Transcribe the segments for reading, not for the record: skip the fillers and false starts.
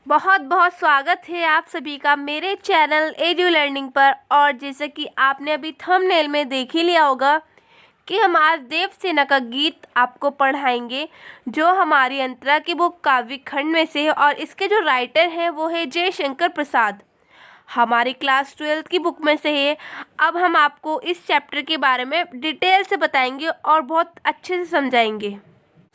बहुत बहुत स्वागत है आप सभी का मेरे चैनल एडू लर्निंग पर। और जैसे कि आपने अभी थंबनेल में देख ही लिया होगा कि हम आज देवसेना का गीत आपको पढ़ाएंगे, जो हमारी अंतरा की बुक काव्य खंड में से है। और इसके जो राइटर हैं वो है जयशंकर प्रसाद, हमारी क्लास 12 की बुक में से है। अब हम आपको इस चैप्टर के बारे में डिटेल से बताएंगे और बहुत अच्छे से समझाएंगे।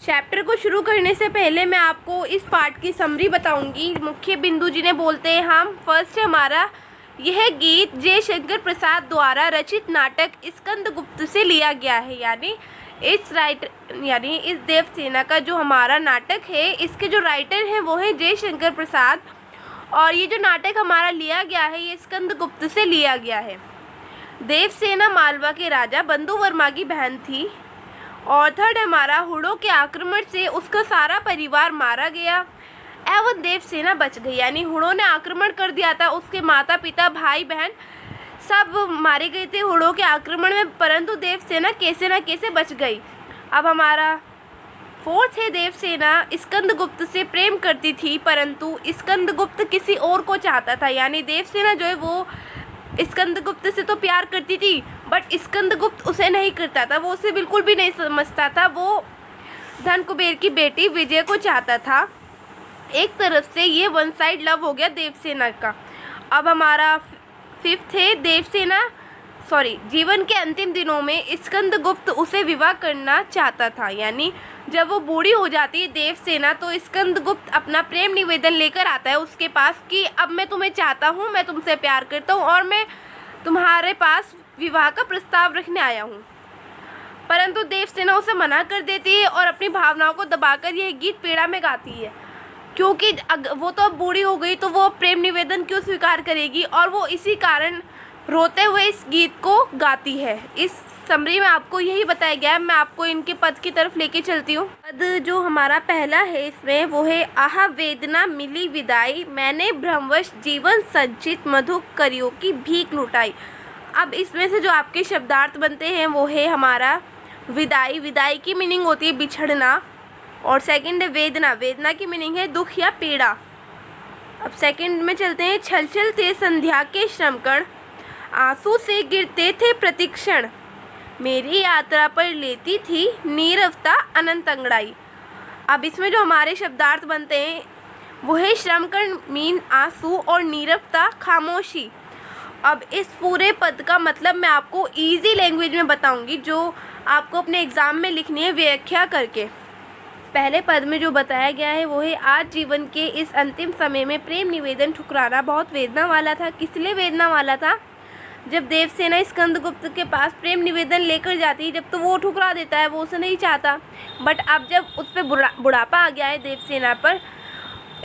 चैप्टर को शुरू करने से पहले मैं आपको इस पार्ट की समरी बताऊंगी। मुख्य बिंदु जिन्हें बोलते हैं हम, फर्स्ट है हमारा यह गीत जयशंकर प्रसाद द्वारा रचित नाटक स्कंदगुप्त से लिया गया है। यानी इस देवसेना का जो हमारा नाटक है, इसके जो राइटर हैं वो है जयशंकर प्रसाद। और ये जो नाटक हमारा लिया गया है ये स्कंदगुप्त से लिया गया है। देवसेना मालवा के राजा बंधु वर्मा की बहन थी। और थर्ड हमारा हुड़ों के आक्रमण से उसका सारा परिवार मारा गया एवं देवसेना बच गई। यानी हुड़ों ने आक्रमण कर दिया था, उसके माता पिता भाई बहन सब मारे गए थे हुड़ों के आक्रमण में, परंतु देवसेना कैसे न कैसे बच गई। अब हमारा फोर्थ है देवसेना स्कंदगुप्त से प्रेम करती थी, परंतु स्कंदगुप्त किसी और को चाहता था। यानी देवसेना जो है वो स्कंदगुप्त से तो प्यार करती थी, बट स्कंदगुप्त उसे नहीं करता था, वो उसे बिल्कुल भी नहीं समझता था। वो धन कुबेर की बेटी विजय को चाहता था। एक तरफ से ये वन साइड लव हो गया देवसेना का। अब हमारा फिफ्थ है जीवन के अंतिम दिनों में स्कंदगुप्त उसे विवाह करना चाहता था। यानी जब वो बूढ़ी हो जाती है देवसेना, तो स्कंदगुप्त अपना प्रेम निवेदन लेकर आता है उसके पास कि अब मैं तुम्हें चाहता हूँ, मैं तुमसे प्यार करता हूँ और मैं तुम्हारे पास विवाह का प्रस्ताव रखने आया हूँ। परंतु देवसेना उसे मना कर देती है और अपनी भावनाओं को दबाकर यह गीत पीड़ा में गाती है, क्योंकि वो तो अब बूढ़ी हो गई तो वो प्रेम निवेदन क्यों स्वीकार करेगी। और वो इसी कारण रोते हुए इस गीत को गाती है। इस समरी में आपको यही बताया गया है। मैं आपको इनके पद की तरफ लेके चलती हूँ। पद जो हमारा पहला है इसमें वो है आह वेदना मिली विदाई, मैंने भ्रमवश जीवन संचित मधुक करियों की भीख लुटाई। अब इसमें से जो आपके शब्दार्थ बनते हैं वो है हमारा विदाई। विदाई की मीनिंग होती है बिछड़ना। और सेकंड है वेदना, वेदना की मीनिंग है दुख या पीड़ा। अब सेकंड में चलते हैं छल छल थे संध्या के श्रमकण, आंसू से गिरते थे प्रतिक्षण, मेरी यात्रा पर लेती थी नीरवता अनंत अंगड़ाई। अब इसमें जो हमारे शब्दार्थ बनते हैं वो है श्रमकण मीन आंसू और नीरवता खामोशी। अब इस पूरे पद का मतलब मैं आपको इजी लैंग्वेज में बताऊंगी, जो आपको अपने एग्ज़ाम में लिखनी है व्याख्या करके। पहले पद में जो बताया गया है वो है आज जीवन के इस अंतिम समय में प्रेम निवेदन ठुकराना बहुत वेदना वाला था। किस लिए वेदना वाला था? जब देवसेना स्कंदगुप्त के पास प्रेम निवेदन लेकर जाती है, जब तो वो ठुकरा देता है, वो उसे नहीं चाहता। बट अब जब उस पर बुढ़ापा आ गया है देवसेना पर,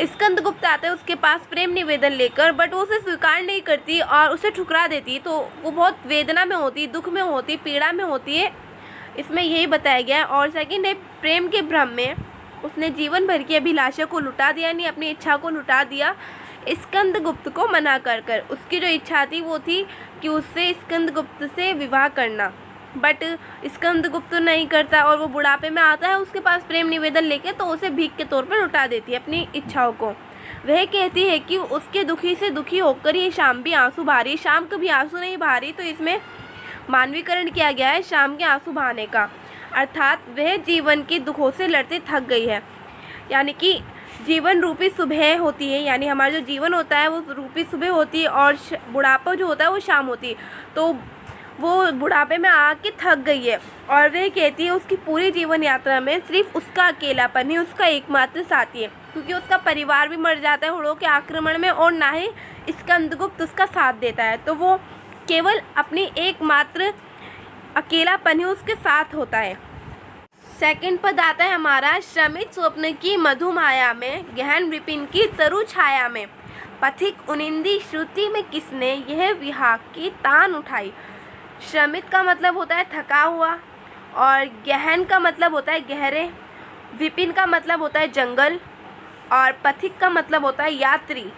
स्कंदगुप्त आता है उसके पास प्रेम निवेदन लेकर, बट वो उसे स्वीकार नहीं करती और उसे ठुकरा देती है, तो वो बहुत वेदना में होती, दुख में होती, पीड़ा में होती है। इसमें यही बताया गया है। और सेकंड है प्रेम के भ्रम में उसने जीवन भर की अभिलाषा को लुटा दिया, यानी अपनी इच्छा को लुटा दिया स्कंदगुप्त को मना कर कर। उसकी जो इच्छा थी वो थी कि उससे स्कंदगुप्त से विवाह करना, बट स्कंदगुप्त नहीं करता और वो बुढ़ापे में आता है उसके पास प्रेम निवेदन लेके, तो उसे भीख के तौर पर लुटा देती है अपनी इच्छाओं को। वह कहती है कि उसके दुखी से दुखी होकर ये शाम भी आंसू बहा रही। शाम कभी आंसू नहीं बहा रही, तो इसमें मानवीकरण किया गया है शाम के आंसू बहाने का, अर्थात वह जीवन के दुखों से लड़ते थक गई है। यानी कि जीवन रूपी सुबह होती है, यानी हमारा जो जीवन होता है वो रूपी सुबह होती है और बुढ़ापा जो होता है वो शाम होती है। तो वो बुढ़ापे में आके थक गई है और वह कहती है उसकी पूरी जीवन यात्रा में सिर्फ उसका अकेलापन ही उसका एकमात्र साथी है, क्योंकि उसका परिवार भी मर जाता है हुड़ों के आक्रमण में और ना ही स्कंदगुप्त उसका साथ देता है। तो वो केवल अपनी एकमात्र अकेलापन ही उसके साथ होता है। सेकंड पद आता है हमारा श्रमित स्वप्न की मधुमाया में, गहन विपिन की तरु छाया में, पथिक उनिंदी श्रुति में किसने यह विहाग की तान उठाई। श्रमित का मतलब होता है थका हुआ, और गहन का मतलब होता है गहरे, विपिन का मतलब होता है जंगल, और पथिक का मतलब होता है यात्री।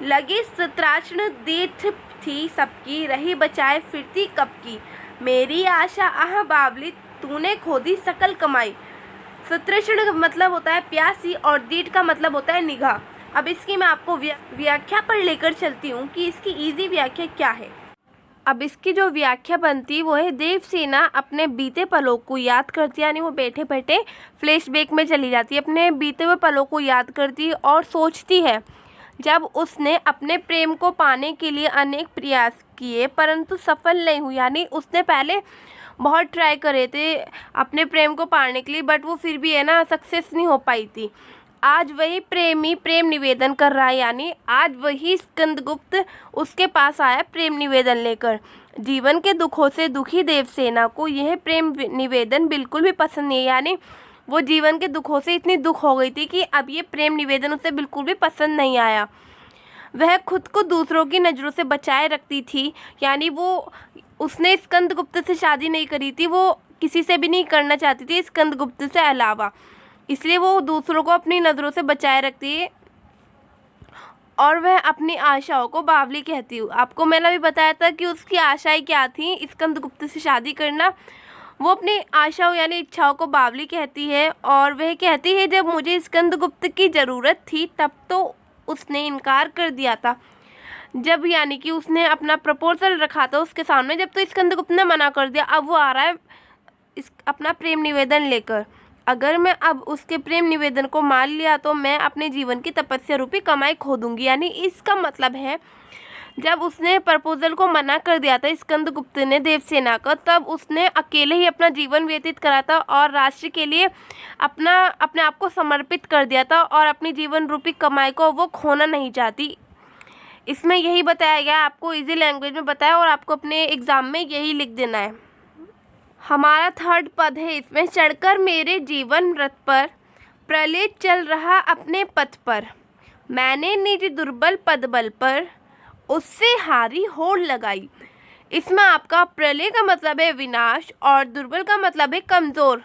लगी सत्राचण दीर्घ थी सबकी, रही बचाए फिरती कब की, मेरी आशा आह बावली तूने खोदी सकल कमाई। सतृष्ण का मतलब होता है प्यासी और दीर्घ का मतलब होता है निगाह। अब इसकी मैं आपको व्याख्या पर लेकर चलती हूँ कि इसकी इजी व्याख्या क्या है। अब इसकी जो व्याख्या बनती वो है, देवसेना अपने बीते पलों को याद करती है, यानी वो बैठे बैठे फ्लैशबैक में चली जाती है, अपने बीते हुए पलों को याद करती है और सोचती है जब उसने अपने प्रेम को पाने के लिए अनेक प्रयास किए परंतु सफल नहीं हुई, यानी उसने पहले बहुत ट्राई करे थे अपने प्रेम को पाने के लिए, बट वो फिर भी है ना सक्सेस नहीं हो पाई थी। आज वही प्रेमी प्रेम निवेदन कर रहा है, यानी आज वही स्कंदगुप्त उसके पास आया प्रेम निवेदन लेकर। जीवन के दुखों से दुखी देवसेना को यह प्रेम निवेदन बिल्कुल भी पसंद नहीं है, यानी वो जीवन के दुखों से इतनी दुख हो गई थी कि अब ये प्रेम निवेदन उसे बिल्कुल भी पसंद नहीं आया। वह खुद को दूसरों की नज़रों से बचाए रखती थी, यानी वो उसने स्कंदगुप्त से शादी नहीं करी थी, वो किसी से भी नहीं करना चाहती थी स्कंदगुप्त से अलावा, इसलिए वो दूसरों को अपनी नज़रों से बचाए रखती है और वह अपनी आशाओं को बावली कहती हूँ। आपको मैंने अभी बताया था कि उसकी आशाएं क्या थी, स्कंदगुप्त से शादी करना। वो अपनी आशाओं यानी इच्छाओं को बावली कहती है और वह कहती है जब मुझे स्कंदगुप्त की ज़रूरत थी तब तो उसने इनकार कर दिया था, जब यानी कि उसने अपना प्रपोजल रखा था उसके सामने, जब तो स्कंदगुप्त ने मना कर दिया, अब वो आ रहा है अपना प्रेम निवेदन लेकर। अगर मैं अब उसके प्रेम निवेदन को मान लिया तो मैं अपने जीवन की तपस्या रूपी कमाई खो दूंगी, यानी इसका मतलब है जब उसने प्रपोजल को मना कर दिया था स्कंदगुप्त ने देवसेना का, तब उसने अकेले ही अपना जीवन व्यतीत करा था और राष्ट्र के लिए अपने आप को समर्पित कर दिया था और अपनी जीवन रूपी कमाई को वो खोना नहीं चाहती। इसमें यही बताया गया, आपको इजी लैंग्वेज में बताया और आपको अपने एग्ज़ाम में यही लिख देना है। हमारा थर्ड पद है इसमें, चढ़कर मेरे जीवन रथ पर प्रलय चल रहा अपने पथ पर, मैंने निज दुर्बल पद बल पर उससे हारी होड़ लगाई। इसमें आपका प्रलय का मतलब है विनाश और दुर्बल का मतलब है कमज़ोर।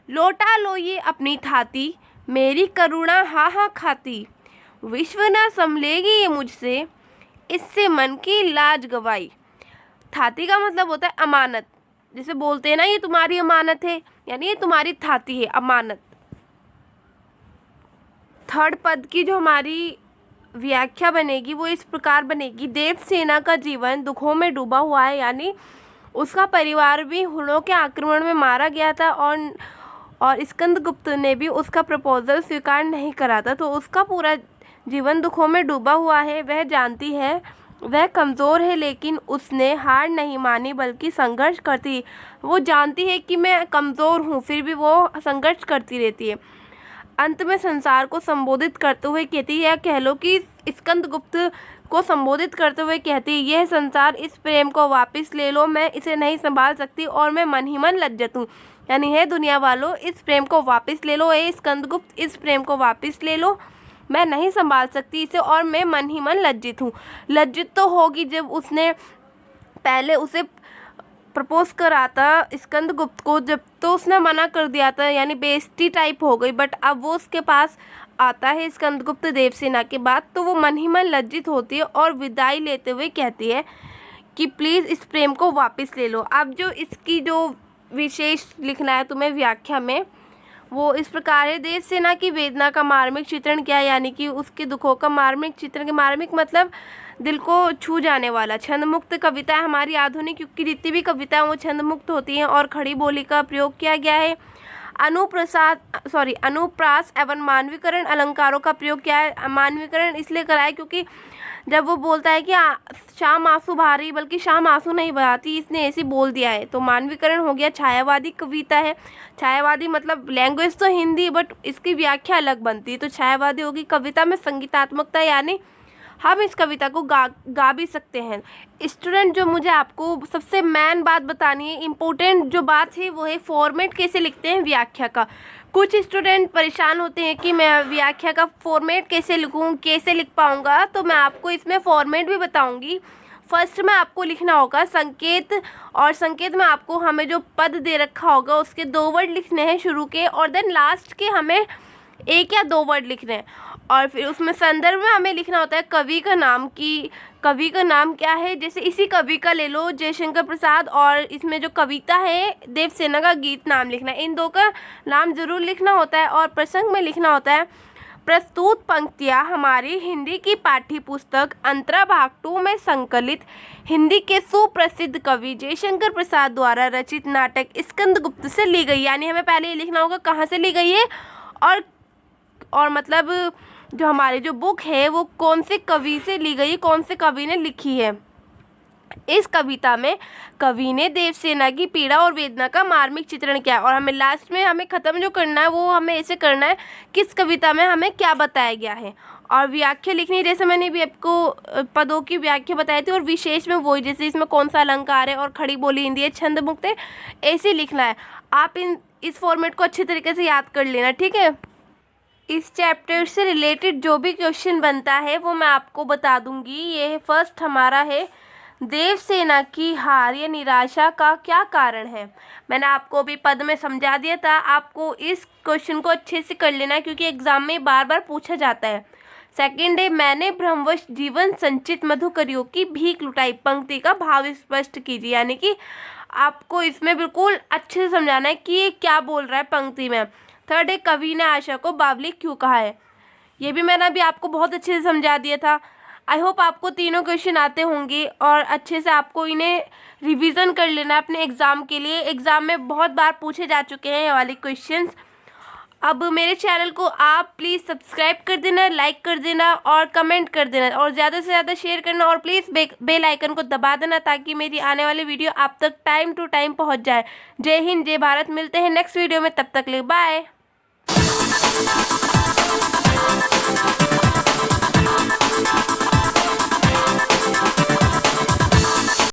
लौटा लो ये अपनी थाती, मेरी करुणा हा खाती, विश्व ना संभलेगी ये मुझसे, इससे मन की लाज गवाई। थाती का मतलब होता है अमानत, जैसे बोलते हैं ना ये तुम्हारी अमानत है, यानी ये तुम्हारी थाती है, अमानत। थर्ड पद की जो हमारी व्याख्या बनेगी वो इस प्रकार बनेगी, देवसेना का जीवन दुखों में डूबा हुआ है, यानी उसका परिवार भी हुणों के आक्रमण में मारा गया था और स्कंदगुप्त ने भी उसका प्रपोजल स्वीकार नहीं करा था, तो उसका पूरा जीवन दुखों में डूबा हुआ है। वह जानती है वह कमज़ोर है लेकिन उसने हार नहीं मानी बल्कि संघर्ष करती, वो जानती है कि मैं कमज़ोर हूँ फिर भी वो संघर्ष करती रहती है। अंत में संसार को संबोधित करते हुए कहती है, कह लो कि स्कंदगुप्त को संबोधित करते हुए कहती है, यह संसार इस प्रेम को वापस ले लो, मैं इसे नहीं संभाल सकती और मैं मन ही मन लज्जित हूँ, यानी है दुनिया वालों इस प्रेम को वापस ले लो, ये स्कंदगुप्त इस प्रेम को वापस ले लो, मैं नहीं संभाल सकती इसे और मैं मन ही मन लज्जित हूँ। लज्जित तो होगी जब उसने पहले उसे प्रपोज करा था स्कंदगुप्त को, जब तो उसने मना कर दिया था, यानी बेइज्जती टाइप हो गई, बट अब वो उसके पास आता है स्कंदगुप्त देवसेना के बाद, तो वो मन ही मन लज्जित होती है और विदाई लेते हुए कहती है कि प्लीज़ इस प्रेम को वापस ले लो। अब जो इसकी जो विशेष लिखना है तुम्हें व्याख्या में वो इस प्रकार है, देवसेना की वेदना का मार्मिक चित्रण क्या है, यानी कि उसके दुखों का मार्मिक चित्रण के मार्मिक मतलब दिल को छू जाने वाला। छंद मुक्त कविता हमारी आधुनिक युग की जितनी भी कविता है वो छंद मुक्त होती हैं और खड़ी बोली का प्रयोग किया गया है। अनुप्रास एवं मानवीकरण अलंकारों का प्रयोग किया है। मानवीकरण इसलिए करा है क्योंकि जब वो बोलता है कि शाम आंसू भारी, बल्कि शाम आंसू नहीं बहाती, इसने ऐसे बोल दिया है, तो मानवीकरण हो गया। छायावादी कविता है, छायावादी मतलब लैंग्वेज तो हिंदी बट इसकी व्याख्या अलग बनती है, तो छायावादी होगी। कविता में संगीतात्मकता, यानी हम इस कविता को गा भी सकते हैं। स्टूडेंट जो मुझे आपको सबसे मेन बात बतानी है, इम्पोर्टेंट जो बात है वो है फॉर्मेट कैसे लिखते हैं व्याख्या का। कुछ स्टूडेंट परेशान होते हैं कि मैं व्याख्या का फॉर्मेट कैसे लिखूं, कैसे लिख पाऊंगा, तो मैं आपको इसमें फॉर्मेट भी बताऊंगी। फर्स्ट में आपको लिखना होगा संकेत, और संकेत में आपको हमें जो पद दे रखा होगा उसके 2 वर्ड लिखने हैं शुरू के, और देन लास्ट के हमें 1 या 2 वर्ड लिखने हैं। और फिर उसमें संदर्भ में हमें लिखना होता है कवि का नाम, कि कवि का नाम क्या है। जैसे इसी कवि का ले लो जयशंकर प्रसाद, और इसमें जो कविता है देवसेना का गीत नाम लिखना है। इन 2 का नाम जरूर लिखना होता है। और प्रसंग में लिखना होता है प्रस्तुत पंक्तियाँ हमारी हिंदी की पाठ्य पुस्तक अंतरा भाग 2 में संकलित हिंदी के सुप्रसिद्ध कवि जयशंकर प्रसाद द्वारा रचित नाटक स्कंदगुप्त से ली गई। यानी हमें पहले ये लिखना होगा कहाँ से ली गई है और मतलब जो हमारी जो बुक है वो कौन से कवि से ली गई, कौन से कवि ने लिखी है। इस कविता में कवि ने देवसेना की पीड़ा और वेदना का मार्मिक चित्रण किया है। और हमें लास्ट में हमें ख़त्म जो करना है वो हमें ऐसे करना है किस कविता में हमें क्या बताया गया है। और व्याख्या लिखनी है, जैसे मैंने भी आपको पदों की व्याख्या बताई थी, और विशेष में वही जैसे इसमें कौन सा अलंकार है और खड़ी बोली हिंदी है, छंद मुक्त है, ऐसे लिखना है। आप इस फॉर्मेट को अच्छे तरीके से याद कर लेना, ठीक है। इस चैप्टर से रिलेटेड जो भी क्वेश्चन बनता है वो मैं आपको बता दूंगी। ये फर्स्ट हमारा है, देवसेना की हार या निराशा का क्या कारण है। मैंने आपको अभी पद में समझा दिया था, आपको इस क्वेश्चन को अच्छे से कर लेना है क्योंकि एग्जाम में बार बार पूछा जाता है। सेकंड है, मैंने भ्रमवश जीवन संचित मधुकरियों की भीख लुटाई पंक्ति का भाव स्पष्ट कीजिए। यानी कि आपको इसमें बिल्कुल अच्छे से समझाना है कि ये क्या बोल रहा है पंक्ति में। थर्ड है, कवि ने आशा को बावली क्यों कहा है। ये भी मैंने अभी आपको बहुत अच्छे से समझा दिया था। आई होप आपको तीनों क्वेश्चन आते होंगे और अच्छे से आपको इन्हें रिवीजन कर लेना है अपने एग्ज़ाम के लिए। एग्ज़ाम में बहुत बार पूछे जा चुके हैं ये वाले क्वेश्चंस। अब मेरे चैनल को आप प्लीज़ सब्सक्राइब कर देना, लाइक कर देना और कमेंट कर देना और ज़्यादा से ज़्यादा शेयर करना और प्लीज़ बेल आइकन को दबा देना ताकि मेरी आने वाली वीडियो आप तक टाइम टू टाइम पहुंच जाए। जय हिंद, जय भारत। मिलते हैं नेक्स्ट वीडियो में, तब तक ले बाय।